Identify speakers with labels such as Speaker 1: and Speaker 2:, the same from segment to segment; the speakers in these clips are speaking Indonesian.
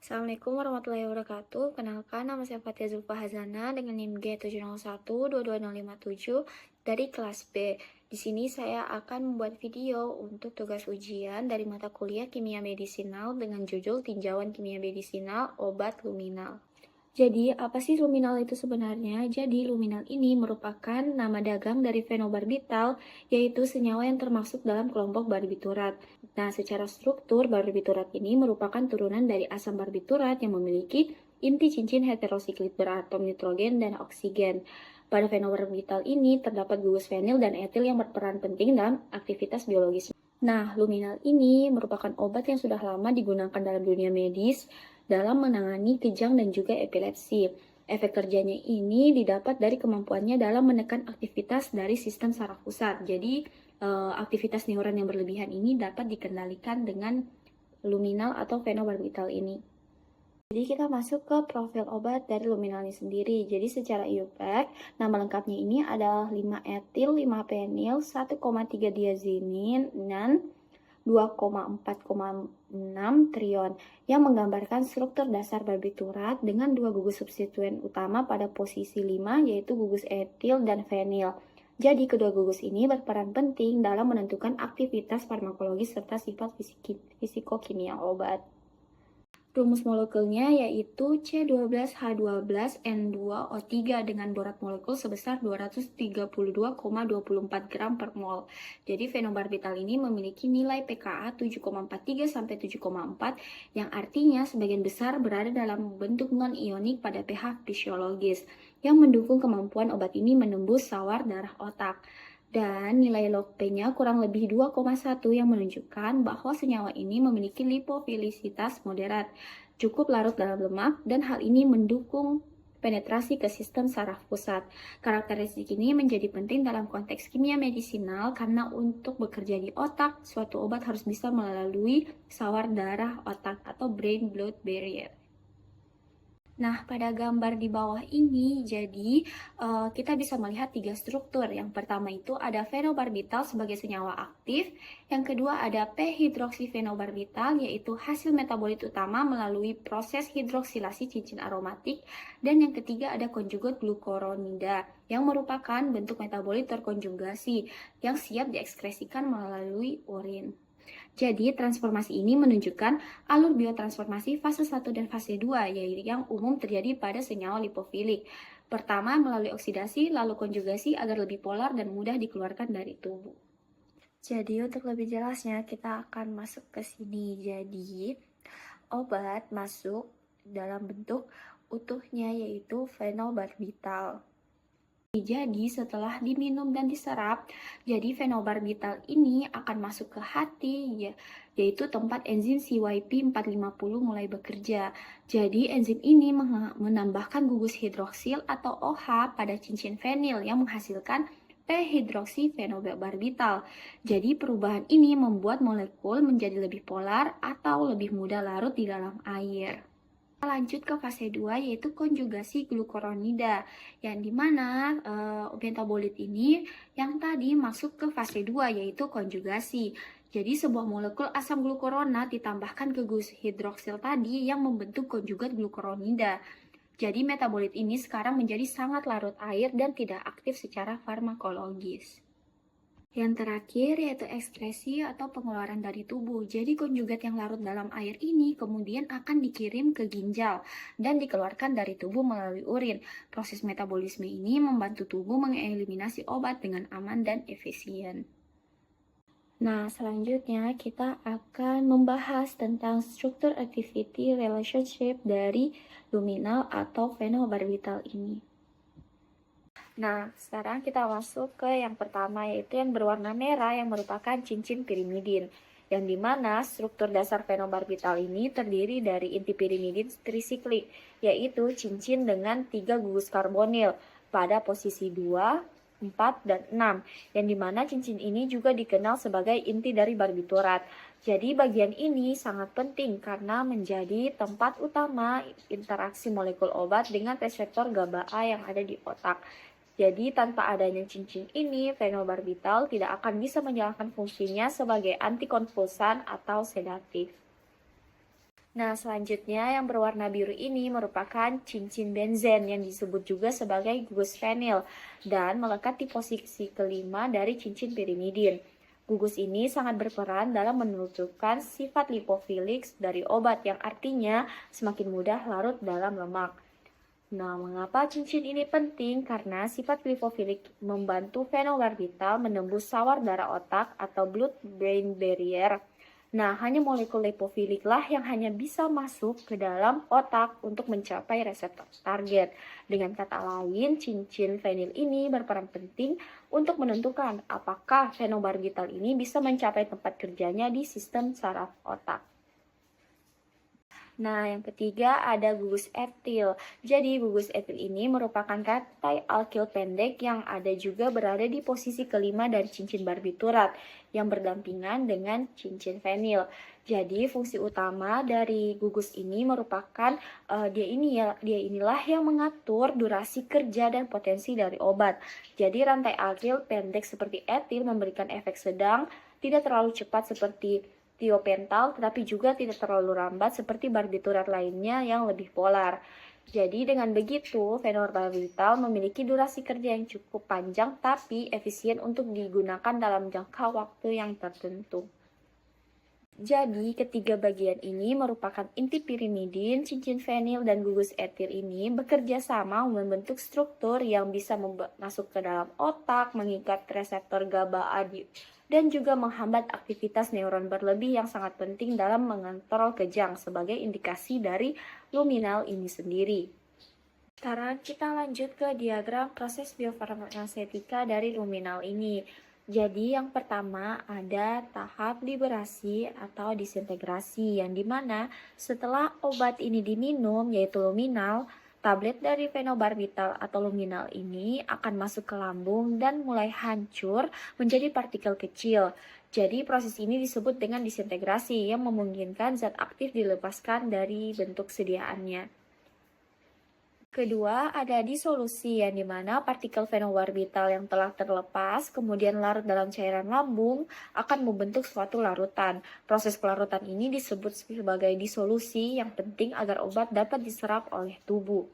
Speaker 1: Assalamualaikum warahmatullahi wabarakatuh. Kenalkan, nama saya Fatia Zulfa Hazana dengan NIM G701-22057 dari kelas B. Di sini saya akan membuat video untuk tugas ujian dari mata kuliah Kimia Medisinal dengan judul Tinjauan Kimia Medisinal Obat Luminal. Jadi, apa sih luminal itu sebenarnya? Jadi, luminal ini merupakan nama dagang dari fenobarbital, yaitu senyawa yang termasuk dalam kelompok barbiturat. Nah, secara struktur, barbiturat ini merupakan turunan dari asam barbiturat yang memiliki inti cincin heterosiklit beratom nitrogen dan oksigen. Pada fenobarbital ini terdapat gugus fenil dan etil yang berperan penting dalam aktivitas biologis. Nah, luminal ini merupakan obat yang sudah lama digunakan dalam dunia medis dalam menangani kejang dan juga epilepsi. Efek kerjanya ini didapat dari kemampuannya dalam menekan aktivitas dari sistem saraf pusat. Jadi, aktivitas neuron yang berlebihan ini dapat dikendalikan dengan luminal atau fenobarbital ini. Jadi kita masuk ke profil obat dari luminal ini sendiri. Jadi secara IUPAC, nama lengkapnya ini adalah 5-etil, 5-penil, 1,3 diazinin, dan 2,4,6 trion yang menggambarkan struktur dasar barbiturat dengan dua gugus substituen utama pada posisi 5 yaitu gugus etil dan fenil. Jadi kedua gugus ini berperan penting dalam menentukan aktivitas farmakologis serta sifat fisikokimia obat. Rumus molekulnya yaitu C12H12N2O3 dengan borat molekul sebesar 232,24 gram per mol. Jadi fenobarbital ini memiliki nilai pKa 7,43 sampai 7,4 yang artinya sebagian besar berada dalam bentuk non-ionik pada pH fisiologis yang mendukung kemampuan obat ini menembus sawar darah otak. Dan nilai log P-nya kurang lebih 2,1 yang menunjukkan bahwa senyawa ini memiliki lipofilisitas moderat, cukup larut dalam lemak, dan hal ini mendukung penetrasi ke sistem saraf pusat. Karakteristik ini menjadi penting dalam konteks kimia medisinal karena untuk bekerja di otak, suatu obat harus bisa melalui sawar darah otak atau brain-blood barrier. Nah, pada gambar di bawah ini, jadi kita bisa melihat tiga struktur. Yang pertama itu ada fenobarbital sebagai senyawa aktif. Yang kedua ada p-hidroksifenobarbital, yaitu hasil metabolit utama melalui proses hidroksilasi cincin aromatik. Dan yang ketiga ada konjugat glukuronida, yang merupakan bentuk metabolit terkonjugasi yang siap diekskresikan melalui urin. Jadi, transformasi ini menunjukkan alur biotransformasi fase 1 dan fase 2, yaitu yang umum terjadi pada senyawa lipofilik. Pertama, melalui oksidasi, lalu konjugasi agar lebih polar dan mudah dikeluarkan dari tubuh. Jadi, untuk lebih jelasnya, kita akan masuk ke sini. Jadi, obat masuk dalam bentuk utuhnya, yaitu fenobarbital. Jadi setelah diminum dan diserap, jadi fenobarbital ini akan masuk ke hati, yaitu tempat enzim CYP450 mulai bekerja. Jadi enzim ini menambahkan gugus hidroksil atau OH pada cincin fenil yang menghasilkan p-hidroksifenobarbital. Jadi perubahan ini membuat molekul menjadi lebih polar atau lebih mudah larut di dalam air. Lanjut ke fase 2 yaitu konjugasi glukuronida yang dimana metabolit ini yang tadi masuk ke fase 2 yaitu konjugasi. Jadi sebuah molekul asam glukuronat ditambahkan ke gugus hidroksil tadi yang membentuk konjugat glukuronida. Jadi metabolit ini sekarang menjadi sangat larut air dan tidak aktif secara farmakologis. Yang terakhir yaitu ekskresi atau pengeluaran dari tubuh. Jadi konjugat yang larut dalam air ini kemudian akan dikirim ke ginjal dan dikeluarkan dari tubuh melalui urin. Proses metabolisme ini membantu tubuh mengeliminasi obat dengan aman dan efisien. Nah, selanjutnya kita akan membahas tentang struktur activity relationship dari luminal atau fenobarbital ini. Nah, sekarang kita masuk ke yang pertama, yaitu yang berwarna merah yang merupakan cincin pirimidin. Yang dimana struktur dasar fenobarbital ini terdiri dari inti pirimidin trisiklik, yaitu cincin dengan 3 gugus karbonil pada posisi 2, 4, dan 6. Yang dimana cincin ini juga dikenal sebagai inti dari barbiturat. Jadi bagian ini sangat penting karena menjadi tempat utama interaksi molekul obat dengan reseptor GABA A yang ada di otak. Jadi tanpa adanya cincin ini, fenobarbital tidak akan bisa menjalankan fungsinya sebagai antikonvulsan atau sedatif. Nah, selanjutnya yang berwarna biru ini merupakan cincin benzen yang disebut juga sebagai gugus fenil dan melekat di posisi kelima dari cincin pirimidin. Gugus ini sangat berperan dalam menentukan sifat lipofilik dari obat yang artinya semakin mudah larut dalam lemak. Nah, mengapa cincin ini penting? Karena sifat lipofilik membantu fenobarbital menembus sawar darah otak atau blood-brain barrier. Nah, hanya molekul lipofilik lah yang hanya bisa masuk ke dalam otak untuk mencapai reseptor target. Dengan kata lain, cincin fenil ini berperan penting untuk menentukan apakah fenobarbital ini bisa mencapai tempat kerjanya di sistem saraf otak. Nah, yang ketiga ada gugus etil. Jadi, gugus etil ini merupakan rantai alkil pendek yang ada juga berada di posisi kelima dari cincin barbiturat yang berdampingan dengan cincin fenil. Jadi, fungsi utama dari gugus ini merupakan dia inilah yang mengatur durasi kerja dan potensi dari obat. Jadi, rantai alkil pendek seperti etil memberikan efek sedang, tidak terlalu cepat seperti tiopental, tetapi juga tidak terlalu lambat seperti barbiturat lainnya yang lebih polar. Jadi dengan begitu, fenobarbital memiliki durasi kerja yang cukup panjang tapi efisien untuk digunakan dalam jangka waktu yang tertentu. Jadi, ketiga bagian ini merupakan inti pirimidin, cincin fenil, dan gugus etil ini bekerja sama membentuk struktur yang bisa masuk ke dalam otak, mengikat reseptor GABA A dan juga menghambat aktivitas neuron berlebih yang sangat penting dalam mengontrol kejang sebagai indikasi dari luminal ini sendiri. Sekarang kita lanjut ke diagram proses biofarmasetika dari luminal ini. Jadi yang pertama ada tahap liberasi atau disintegrasi yang dimana setelah obat ini diminum yaitu luminal, tablet dari fenobarbital atau luminal ini akan masuk ke lambung dan mulai hancur menjadi partikel kecil. Jadi proses ini disebut dengan disintegrasi yang memungkinkan zat aktif dilepaskan dari bentuk sediaannya. Kedua, ada disolusi yang dimana partikel fenobarbital yang telah terlepas kemudian larut dalam cairan lambung akan membentuk suatu larutan. Proses pelarutan ini disebut sebagai disolusi yang penting agar obat dapat diserap oleh tubuh.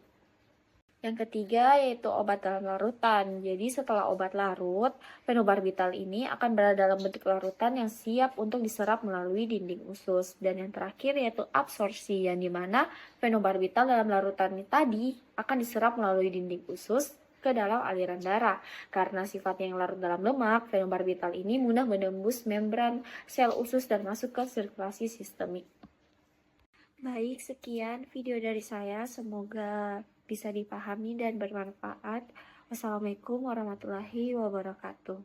Speaker 1: Yang ketiga yaitu obat dalam larutan. Jadi setelah obat larut, fenobarbital ini akan berada dalam bentuk larutan yang siap untuk diserap melalui dinding usus. Dan yang terakhir yaitu absorpsi yang dimana fenobarbital dalam larutan ini tadi akan diserap melalui dinding usus ke dalam aliran darah. Karena sifatnya yang larut dalam lemak, fenobarbital ini mudah menembus membran sel usus dan masuk ke sirkulasi sistemik. Baik, sekian video dari saya. Semoga bisa dipahami dan bermanfaat. Wassalamualaikum warahmatullahi wabarakatuh.